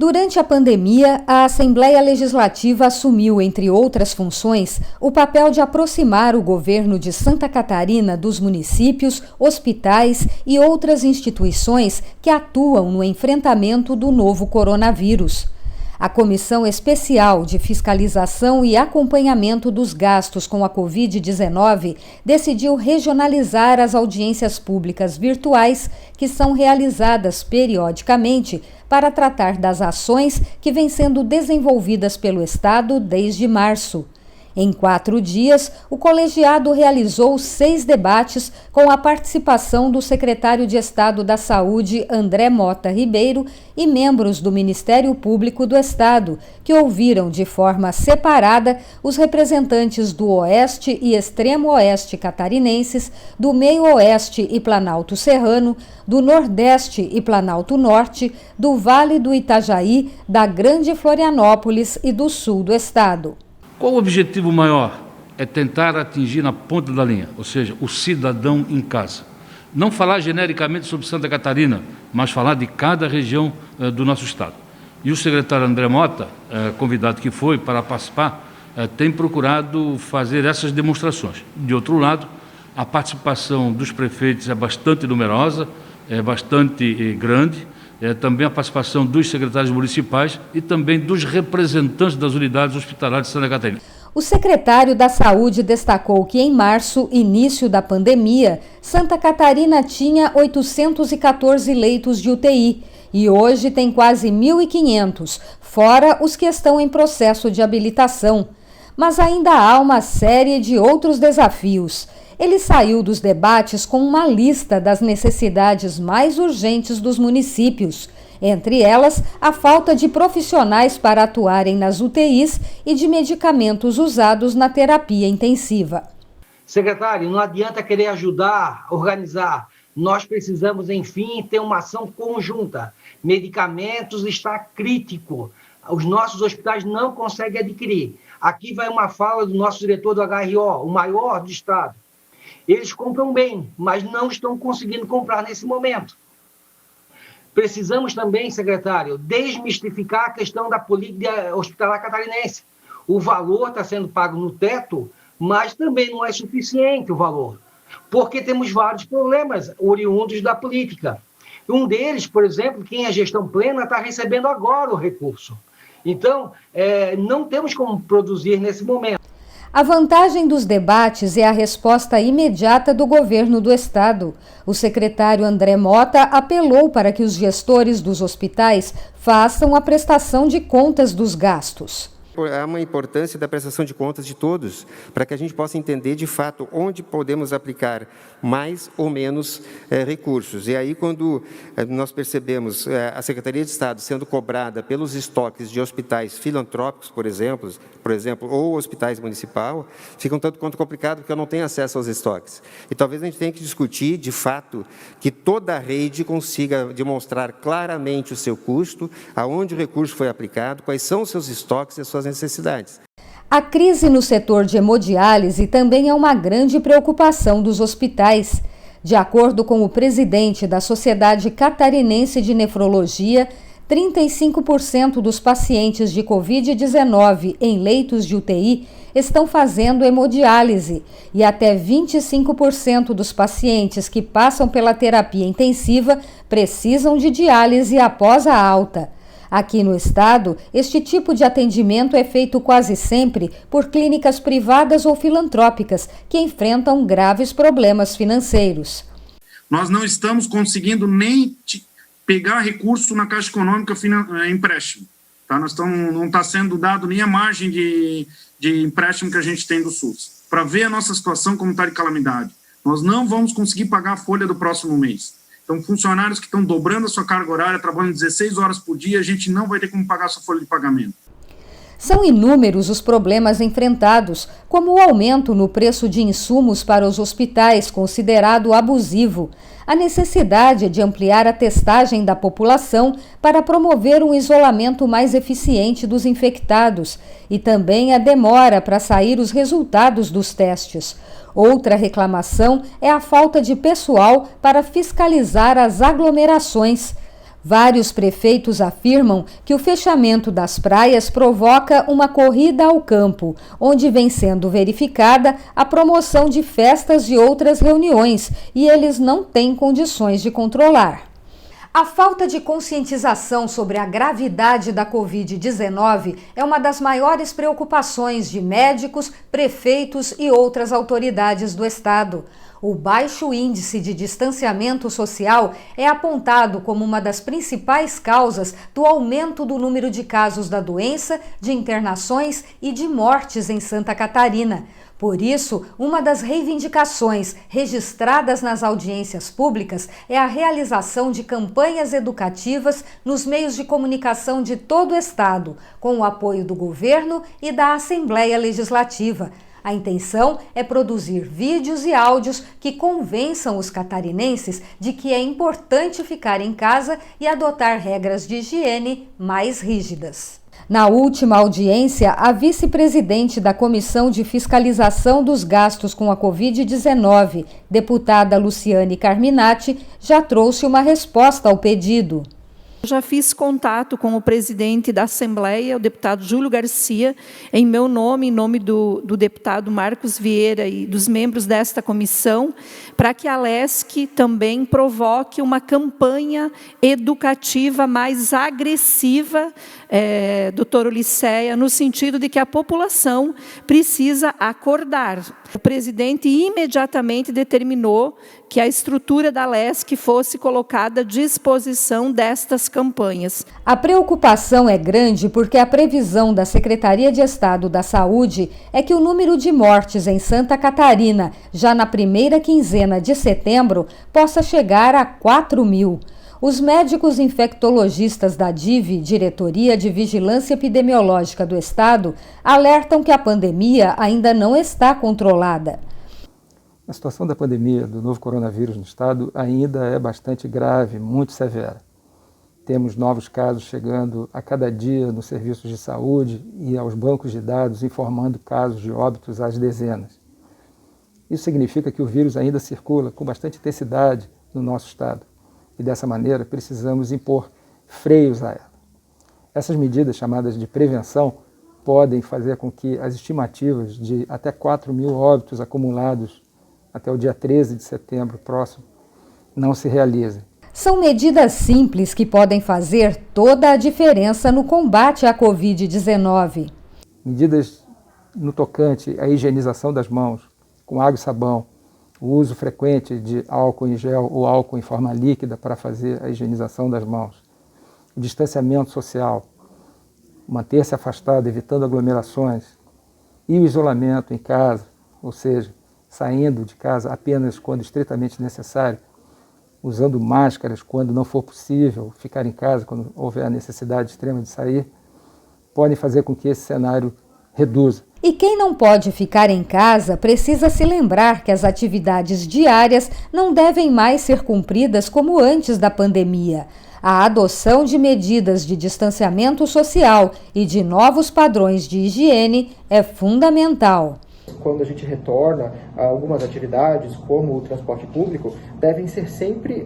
Durante a pandemia, a Assembleia Legislativa assumiu, entre outras funções, o papel de aproximar o governo de Santa Catarina dos municípios, hospitais e outras instituições que atuam no enfrentamento do novo coronavírus. A Comissão Especial de Fiscalização e Acompanhamento dos Gastos com a Covid-19 decidiu regionalizar as audiências públicas virtuais que são realizadas periodicamente para tratar das ações que vêm sendo desenvolvidas pelo Estado desde março. Em 4 dias, o colegiado realizou 6 debates com a participação do secretário de Estado da Saúde, André Mota Ribeiro, e membros do Ministério Público do Estado, que ouviram de forma separada os representantes do Oeste e Extremo Oeste catarinenses, do Meio-Oeste e Planalto Serrano, do Nordeste e Planalto Norte, do Vale do Itajaí, da Grande Florianópolis e do Sul do Estado. Qual o objetivo maior? É tentar atingir na ponta da linha, ou seja, o cidadão em casa. Não falar genericamente sobre Santa Catarina, mas falar de cada região do nosso estado. E o secretário André Mota, convidado que foi para participar, tem procurado fazer essas demonstrações. De outro lado, a participação dos prefeitos é bastante numerosa, é bastante grande, também a participação dos secretários municipais e também dos representantes das unidades hospitalares de Santa Catarina. O secretário da Saúde destacou que em março, início da pandemia, Santa Catarina tinha 814 leitos de UTI e hoje tem quase 1.500, fora os que estão em processo de habilitação. Mas ainda há uma série de outros desafios. Ele saiu dos debates com uma lista das necessidades mais urgentes dos municípios, entre elas a falta de profissionais para atuarem nas UTIs e de medicamentos usados na terapia intensiva. Secretário, não adianta querer ajudar, organizar. Nós precisamos, enfim, ter uma ação conjunta. Medicamentos está crítico. Os nossos hospitais não conseguem adquirir. Aqui vai uma fala do nosso diretor do HRO, o maior do estado. Eles compram bem, mas não estão conseguindo comprar nesse momento. Precisamos também, secretário, desmistificar a questão da política hospitalar catarinense. O valor está sendo pago no teto, mas também não é suficiente o valor, porque temos vários problemas oriundos da política. Um deles, por exemplo, quem é gestão plena está recebendo agora o recurso. Então, não temos como produzir nesse momento. A vantagem dos debates é a resposta imediata do governo do estado. O secretário André Mota apelou para que os gestores dos hospitais façam a prestação de contas dos gastos. Há uma importância da prestação de contas de todos, para que a gente possa entender de fato onde podemos aplicar mais ou menos recursos. E aí, quando nós percebemos a Secretaria de Estado sendo cobrada pelos estoques de hospitais filantrópicos, por exemplo, ou hospitais municipal, fica um tanto quanto complicado, porque eu não tenho acesso aos estoques. E talvez a gente tenha que discutir, de fato, que toda a rede consiga demonstrar claramente o seu custo, aonde o recurso foi aplicado, quais são os seus estoques e as suas necessidades. A crise no setor de hemodiálise também é uma grande preocupação dos hospitais. De acordo com o presidente da Sociedade Catarinense de Nefrologia, 35% dos pacientes de Covid-19 em leitos de UTI estão fazendo hemodiálise e até 25% dos pacientes que passam pela terapia intensiva precisam de diálise após a alta. Aqui no estado, este tipo de atendimento é feito quase sempre por clínicas privadas ou filantrópicas que enfrentam graves problemas financeiros. Nós não estamos conseguindo nem pegar recurso na Caixa Econômica empréstimo. Tá? Não está sendo dado nem a margem de empréstimo que a gente tem do SUS. Para ver a nossa situação como está de calamidade. Nós não vamos conseguir pagar a folha do próximo mês. Então, funcionários que estão dobrando a sua carga horária, trabalhando 16 horas por dia, a gente não vai ter como pagar a sua folha de pagamento. São inúmeros os problemas enfrentados, como o aumento no preço de insumos para os hospitais, considerado abusivo, a necessidade de ampliar a testagem da população para promover um isolamento mais eficiente dos infectados e também a demora para sair os resultados dos testes. Outra reclamação é a falta de pessoal para fiscalizar as aglomerações. Vários prefeitos afirmam que o fechamento das praias provoca uma corrida ao campo, onde vem sendo verificada a promoção de festas e outras reuniões, e eles não têm condições de controlar. A falta de conscientização sobre a gravidade da Covid-19 é uma das maiores preocupações de médicos, prefeitos e outras autoridades do estado. O baixo índice de distanciamento social é apontado como uma das principais causas do aumento do número de casos da doença, de internações e de mortes em Santa Catarina. Por isso, uma das reivindicações registradas nas audiências públicas é a realização de campanhas educativas nos meios de comunicação de todo o estado, com o apoio do governo e da Assembleia Legislativa. A intenção é produzir vídeos e áudios que convençam os catarinenses de que é importante ficar em casa e adotar regras de higiene mais rígidas. Na última audiência, a vice-presidente da Comissão de Fiscalização dos Gastos com a Covid-19, deputada Luciane Carminati, já trouxe uma resposta ao pedido. Já fiz contato com o presidente da Assembleia, o deputado Júlio Garcia, em meu nome, em nome do deputado Marcos Vieira e dos membros desta comissão, para que a LESC também provoque uma campanha educativa mais agressiva, doutor Ulisseia, no sentido de que a população precisa acordar. O presidente imediatamente determinou que a estrutura da LESC fosse colocada à disposição destas campanhas. A preocupação é grande porque a previsão da Secretaria de Estado da Saúde é que o número de mortes em Santa Catarina, já na primeira quinzena de setembro, possa chegar a 4.000. Os médicos infectologistas da DIV, Diretoria de Vigilância Epidemiológica do Estado, alertam que a pandemia ainda não está controlada. A situação da pandemia do novo coronavírus no estado ainda é bastante grave, muito severa. Temos novos casos chegando a cada dia nos serviços de saúde e aos bancos de dados informando casos de óbitos às dezenas. Isso significa que o vírus ainda circula com bastante intensidade no nosso estado e dessa maneira precisamos impor freios a ela. Essas medidas chamadas de prevenção podem fazer com que as estimativas de até 4.000 óbitos acumulados até o dia 13 de setembro próximo, não se realizem. São medidas simples que podem fazer toda a diferença no combate à Covid-19. Medidas no tocante à higienização das mãos, com água e sabão, o uso frequente de álcool em gel ou álcool em forma líquida para fazer a higienização das mãos, o distanciamento social, manter-se afastado, evitando aglomerações, e o isolamento em casa, ou seja, saindo de casa apenas quando estritamente necessário, usando máscaras quando não for possível, ficar em casa quando houver a necessidade extrema de sair, podem fazer com que esse cenário reduza. E quem não pode ficar em casa precisa se lembrar que as atividades diárias não devem mais ser cumpridas como antes da pandemia. A adoção de medidas de distanciamento social e de novos padrões de higiene é fundamental. Quando a gente retorna a algumas atividades, como o transporte público, devem ser sempre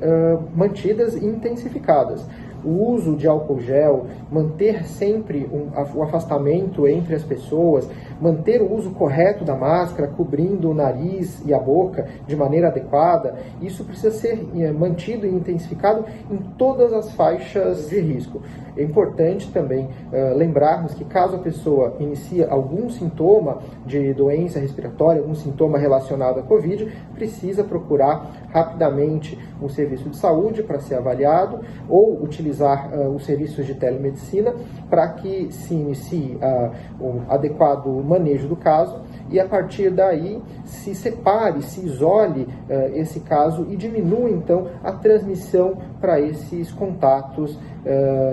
mantidas e intensificadas. O uso de álcool gel, manter sempre o afastamento entre as pessoas, manter o uso correto da máscara, cobrindo o nariz e a boca de maneira adequada, isso precisa ser mantido e intensificado em todas as faixas de risco. É importante também lembrarmos que caso a pessoa inicie algum sintoma de doença respiratória, algum sintoma relacionado à Covid, precisa procurar rapidamente um serviço de saúde para ser avaliado ou utilizar os serviços de telemedicina para que se inicie o adequado manejo do caso e a partir daí se separe, se isole esse caso e diminua então a transmissão para esses contatos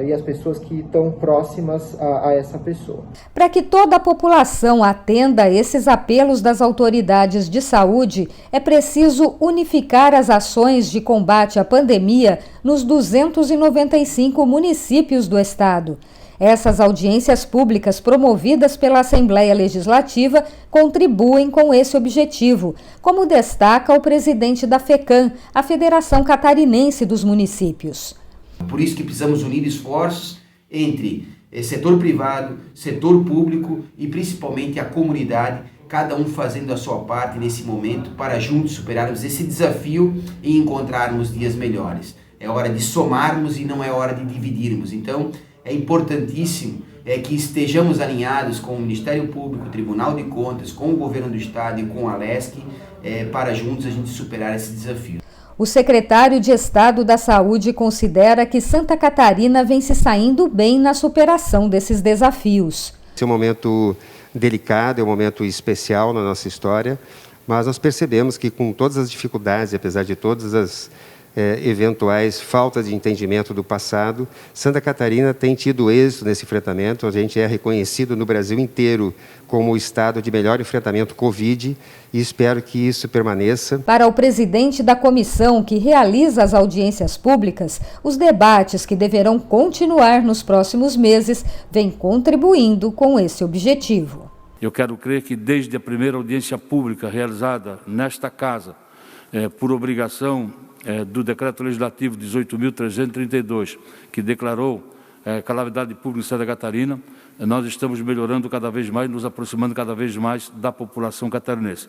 e as pessoas que estão próximas a essa pessoa. Para que toda a população atenda a esses apelos das autoridades de saúde, é preciso unificar as ações de combate à pandemia nos 295 municípios do estado. Essas audiências públicas promovidas pela Assembleia Legislativa contribuem com esse objetivo, como destaca o presidente da FECAM, a Federação Catarinense dos Municípios. Por isso que precisamos unir esforços entre setor privado, setor público e principalmente a comunidade, cada um fazendo a sua parte nesse momento para juntos superarmos esse desafio e encontrarmos dias melhores. É hora de somarmos e não é hora de dividirmos. Então, é importantíssimo que estejamos alinhados com o Ministério Público, o Tribunal de Contas, com o Governo do Estado e com a Alesc, para juntos a gente superar esse desafio. O secretário de Estado da Saúde considera que Santa Catarina vem se saindo bem na superação desses desafios. Esse é um momento delicado, é um momento especial na nossa história, mas nós percebemos que com todas as dificuldades, apesar de todas as eventuais faltas de entendimento do passado, Santa Catarina tem tido êxito nesse enfrentamento. A gente é reconhecido no Brasil inteiro como o estado de melhor enfrentamento Covid e espero que isso permaneça. Para o presidente da comissão que realiza as audiências públicas, os debates que deverão continuar nos próximos meses vêm contribuindo com esse objetivo. Eu quero crer que desde a primeira audiência pública realizada nesta casa, por obrigação do Decreto Legislativo 18.332, que declarou calamidade pública em Santa Catarina, nós estamos melhorando cada vez mais, nos aproximando cada vez mais da população catarinense.